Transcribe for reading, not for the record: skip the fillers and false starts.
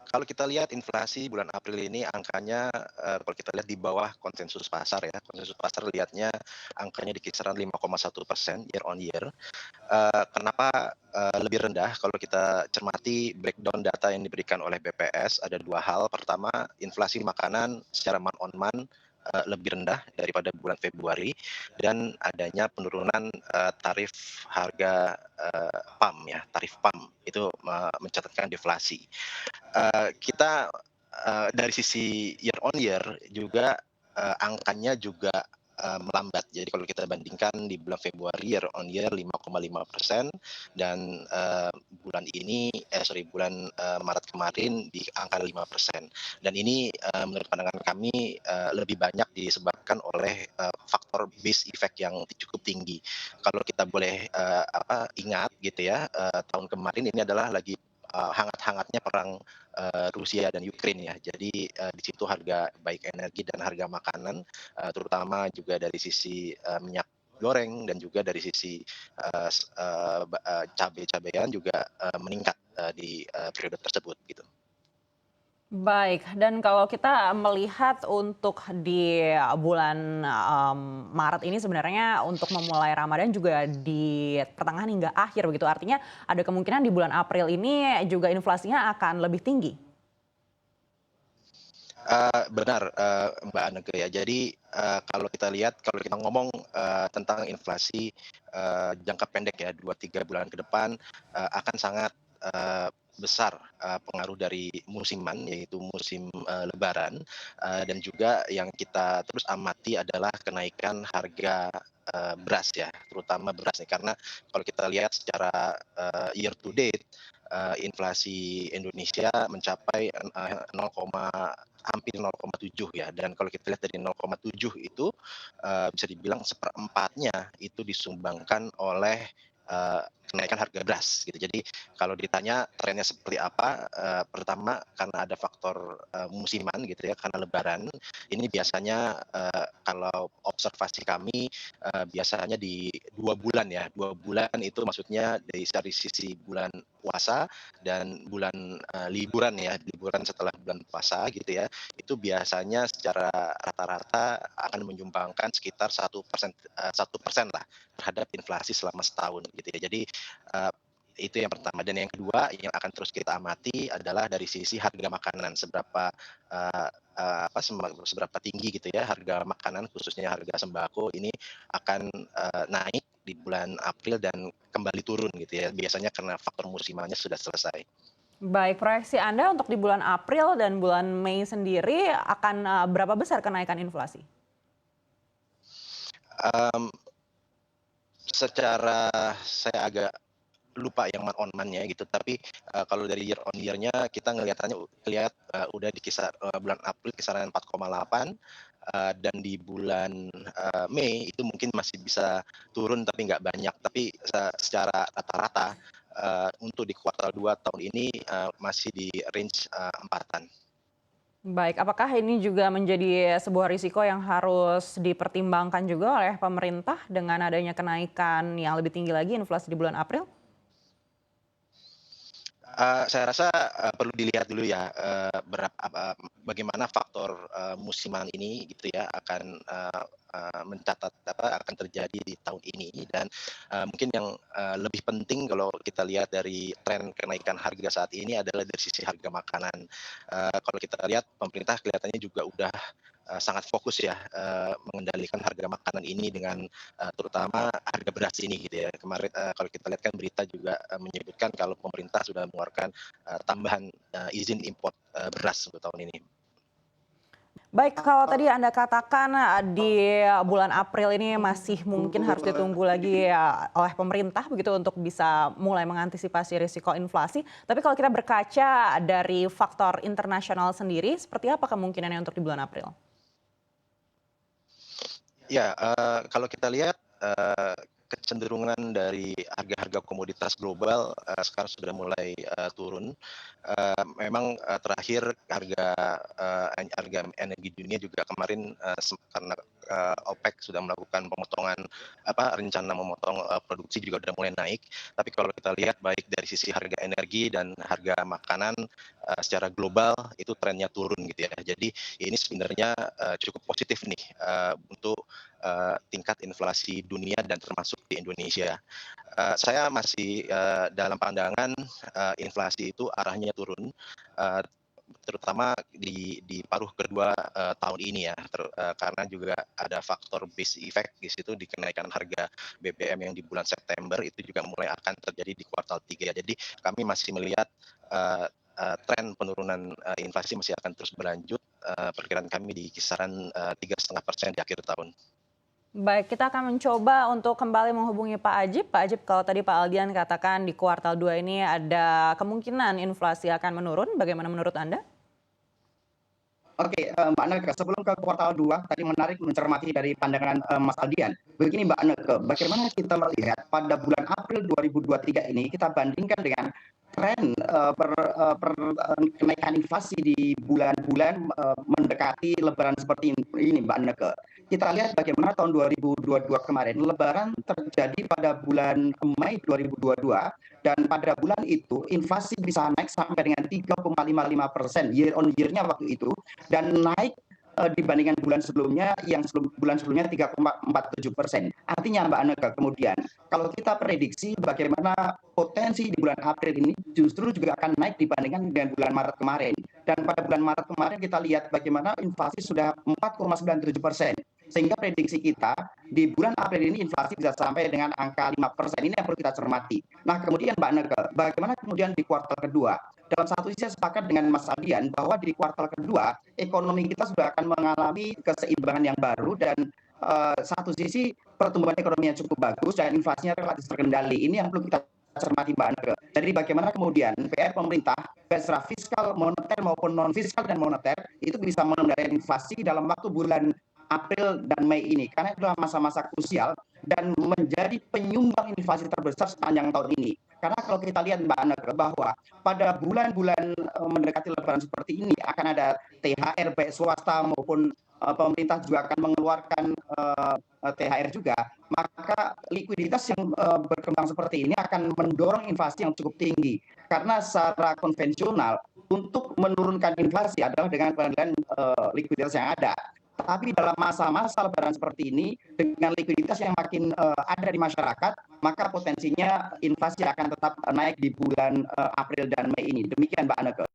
Kalau kita lihat inflasi bulan April ini angkanya, kalau kita lihat di bawah konsensus pasar ya, konsensus pasar lihatnya angkanya di kisaran 5,1% year on year. Kenapa, lebih rendah kalau kita cermati breakdown data yang diberikan oleh BPS ada 2 hal. Pertama, inflasi makanan secara month on month, lebih rendah daripada bulan Februari dan adanya penurunan, tarif harga, PAM ya, tarif PAM itu mencatatkan deflasi. Kita, dari sisi year on year juga, angkanya juga, melambat. Jadi kalau kita bandingkan di bulan Februari year on year 5,5% dan, bulan, Maret kemarin di angka 5%. Dan ini, menurut pandangan kami, lebih banyak disebabkan oleh, faktor base effect yang cukup tinggi. Kalau kita boleh, ingat gitu ya, tahun kemarin ini adalah lagi, hangat-hangatnya perang Rusia dan Ukraine ya. Jadi, di situ harga baik energi dan harga makanan, terutama juga dari sisi, minyak goreng dan juga dari sisi, cabai-cabean juga, meningkat, di, periode tersebut gitu. Baik, dan kalau kita melihat untuk di bulan, Maret ini sebenarnya untuk memulai Ramadan juga di pertengahan hingga akhir begitu, artinya ada kemungkinan di bulan April ini juga inflasinya akan lebih tinggi? Benar, Mbak Anneke ya. Jadi, kalau kita lihat, kalau kita ngomong, tentang inflasi, jangka pendek ya 2, 3 bulan ke depan, akan sangat, besar, pengaruh dari musiman, yaitu musim, lebaran, dan juga yang kita terus amati adalah kenaikan harga, beras ya, terutama beras nih. Karena kalau kita lihat secara, year to date, inflasi Indonesia mencapai, 0, hampir 0,7 ya, dan kalau kita lihat dari 0,7 itu, bisa dibilang seperempatnya itu disumbangkan oleh, kenaikan harga beras gitu. Jadi kalau ditanya trennya seperti apa, pertama karena ada faktor, musiman gitu ya, karena lebaran, ini biasanya, kalau observasi kami, biasanya di 2 bulan ya, 2 bulan itu maksudnya dari sisi bulan puasa dan bulan, liburan ya, liburan setelah bulan puasa gitu ya, itu biasanya secara rata-rata akan menyumbangkan sekitar 1% lah terhadap inflasi selama setahun gitu ya. Jadi, itu yang pertama dan yang kedua yang akan terus kita amati adalah dari sisi harga makanan seberapa, eee eee, apa, seberapa tinggi gitu ya harga makanan khususnya harga sembako ini akan, naik di bulan April dan kembali turun gitu ya, biasanya karena faktor musimannya sudah selesai. Baik, proyeksi Anda untuk di bulan April dan bulan Mei sendiri akan, berapa besar kenaikan inflasi? Mmm, Secara saya agak lupa yang month on month-nya gitu, tapi, kalau dari year on year-nya kita udah di bulan April kisaran 4,8, dan di bulan, Mei itu mungkin masih bisa turun tapi nggak banyak. Tapi secara rata-rata, untuk di kuartal 2 tahun ini, masih di range, 4-an. Baik, apakah ini juga menjadi sebuah risiko yang harus dipertimbangkan juga oleh pemerintah dengan adanya kenaikan yang lebih tinggi lagi inflasi di bulan April? Saya rasa, perlu dilihat dulu ya, bagaimana faktor, musiman ini gitu ya akan, akan terjadi di tahun ini dan, mungkin yang, lebih penting kalau kita lihat dari tren kenaikan harga saat ini adalah dari sisi harga makanan. Kalau kita lihat pemerintah kelihatannya juga udah, sangat fokus ya, mengendalikan harga makanan ini dengan, terutama harga beras ini gitu ya. Kemarin, kalau kita lihat kan berita juga, menyebutkan kalau pemerintah sudah mengeluarkan, tambahan, izin import, beras untuk tahun ini. Baik, kalau tadi Anda katakan, di bulan April ini masih mungkin harus ditunggu lagi ya oleh pemerintah begitu untuk bisa mulai mengantisipasi risiko inflasi. Tapi kalau kita berkaca dari faktor internasional sendiri, seperti apa kemungkinannya untuk di bulan April? Ya, kalau kita lihat, kecenderungan dari harga-harga komoditas global sekarang sudah mulai turun. Memang terakhir harga energi dunia juga kemarin karena OPEC sudah melakukan pemotongan rencana memotong produksi juga sudah mulai naik. Tapi kalau kita lihat baik dari sisi harga energi dan harga makanan secara global itu trennya turun gitu ya. Jadi ini sebenarnya cukup positif nih untuk tingkat inflasi dunia dan termasuk di Indonesia. Saya masih dalam pandangan inflasi itu arahnya turun, terutama di paruh kedua tahun ini ya, karena juga ada faktor base effect di situ di kenaikan harga BBM yang di bulan September itu juga mulai akan terjadi di kuartal 3 ya. Jadi kami masih melihat tren penurunan inflasi masih akan terus berlanjut. Perkiraan kami di kisaran 3,5% di akhir tahun. Baik, kita akan mencoba untuk kembali menghubungi Pak Ajib. Pak Ajib, kalau tadi Pak Aldian katakan di kuartal 2 ini ada kemungkinan inflasi akan menurun, bagaimana menurut Anda? Oke, Mbak Neke, sebelum ke kuartal 2, tadi menarik mencermati dari pandangan Mas Aldian. Begini Mbak Neke, bagaimana kita melihat pada bulan April 2023 ini kita bandingkan dengan tren kenaikan inflasi di bulan-bulan mendekati Lebaran seperti ini Mbak Neke. Kita lihat bagaimana tahun 2022 kemarin, Lebaran terjadi pada bulan Mei 2022, dan pada bulan itu inflasi bisa naik sampai dengan 3,55% year on year-nya waktu itu, dan naik dibandingkan bulan sebelumnya yang bulan sebelumnya 3,47%. Artinya Mbak Aneka, kemudian kalau kita prediksi bagaimana potensi di bulan April ini justru juga akan naik dibandingkan dengan bulan Maret kemarin. Dan pada bulan Maret kemarin kita lihat bagaimana inflasi sudah 4,97%. Sehingga prediksi kita di bulan April ini inflasi bisa sampai dengan angka 5%. Ini yang perlu kita cermati. Nah kemudian Mbak Neke, bagaimana kemudian di kuartal kedua? Dalam satu sisi saya sepakat dengan Mas Adian bahwa di kuartal kedua ekonomi kita sudah akan mengalami keseimbangan yang baru, dan satu sisi pertumbuhan ekonomi yang cukup bagus dan inflasinya relatif terkendali. Ini yang perlu kita cermati Mbak Neke. Jadi bagaimana kemudian PR pemerintah baik secara fiskal, moneter maupun non fiskal dan moneter itu bisa mengendalikan inflasi dalam waktu bulan April dan Mei ini, karena itu adalah masa-masa krusial dan menjadi penyumbang inflasi terbesar sepanjang tahun ini. Karena kalau kita lihat Mbak Neke, bahwa pada bulan-bulan mendekati Lebaran seperti ini akan ada THR baik swasta maupun pemerintah juga akan mengeluarkan THR juga, maka likuiditas yang berkembang seperti ini akan mendorong inflasi yang cukup tinggi. Karena secara konvensional untuk menurunkan inflasi adalah dengan pengendalian likuiditas yang ada. Tapi dalam masa-masa Lebaran seperti ini, dengan likuiditas yang makin ada di masyarakat, maka potensinya inflasi akan tetap naik di bulan April dan Mei ini. Demikian Mbak Aneke.